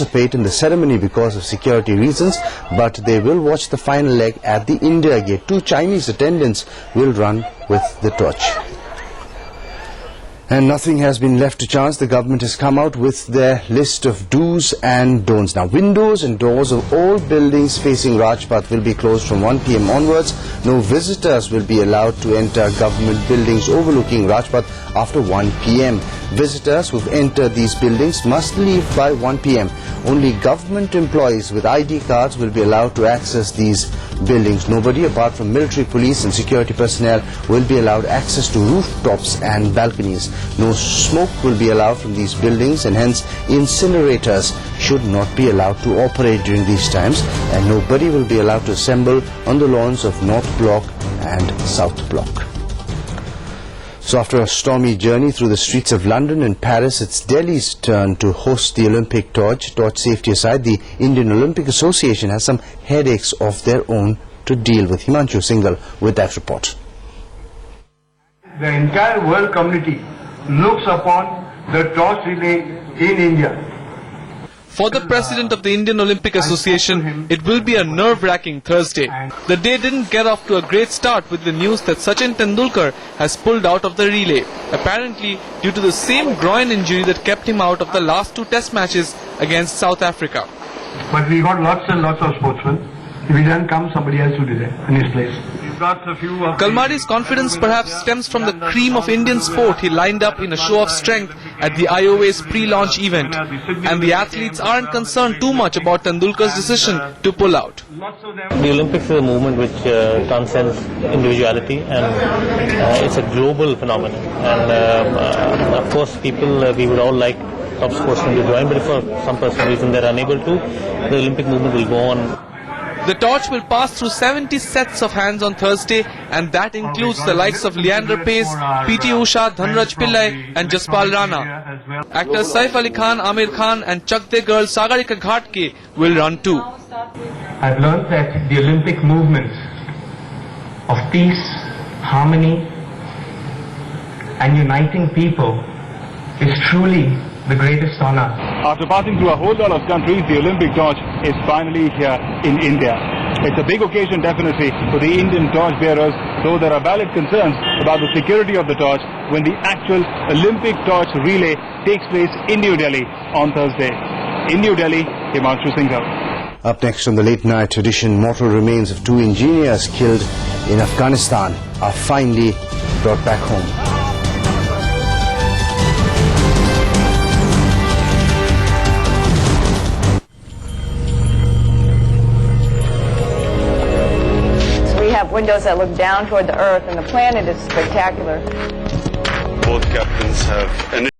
participate in the ceremony because of security reasons, but they will watch the final leg at the India Gate. 2 Chinese attendants will run with the torch. And nothing has been left to chance. The government has come out with their list of do's and don'ts. Now, windows and doors of all buildings facing Rajpath will be closed from 1 p.m. onwards. No visitors will be allowed to enter government buildings overlooking Rajpath after 1 p.m. Visitors who've entered these buildings must leave by 1 p.m. Only government employees with ID cards will be allowed to access these buildings. Nobody apart from military, police and security personnel will be allowed access to rooftops and balconies. No smoke will be allowed from these buildings, and hence incinerators should not be allowed to operate during these times, and nobody will be allowed to assemble on the lawns of North Block and South Block. So after a stormy journey through the streets of London and Paris, it's Delhi's turn to host the Olympic torch. Torch safety aside, the Indian Olympic Association has some headaches of their own to deal with. Himanshu Singhal with that report. The entire world community looks upon the torch relay in India. For the president of the Indian Olympic Association, it will be a nerve-wracking Thursday. The day didn't get off to a great start with the news that Sachin Tendulkar has pulled out of the relay, apparently due to the same groin injury that kept him out of the last 2 test matches against South Africa. But we got lots and lots of sportsmen. If he doesn't come, somebody else will be there in his place. Kalmadi's confidence perhaps stems from the cream of Indian sport he lined up in a show of strength at the IOA's pre-launch event. And the athletes aren't concerned too much about Tendulkar's decision to pull out. The Olympics is a movement which transcends individuality, and it's a global phenomenon. And of course, people, we would all like top sportsmen to join, but if for some personal reason they're unable to, the Olympic movement will go on. The torch will pass through 70 sets of hands on Thursday, and that includes the likes of Leander Paes, P.T. Usha, Dhanraj Pillai and Jaspal Rana. Actors Saif Ali Khan, Amir Khan and Chak De Girl Sagarika Ghatke will run too. I've learned that the Olympic movement of peace, harmony and uniting people is truly the greatest honor. After passing through a whole lot of countries, the Olympic torch is finally here in India. It's a big occasion definitely for the Indian torch bearers, though there are valid concerns about the security of the torch when the actual Olympic torch relay takes place in New Delhi on Thursday. In New Delhi, Himanshu Singhal. Up next on the late night edition, mortal remains of 2 engineers killed in Afghanistan are finally brought back home. Windows that look down toward the earth, and the planet is spectacular. Both captains have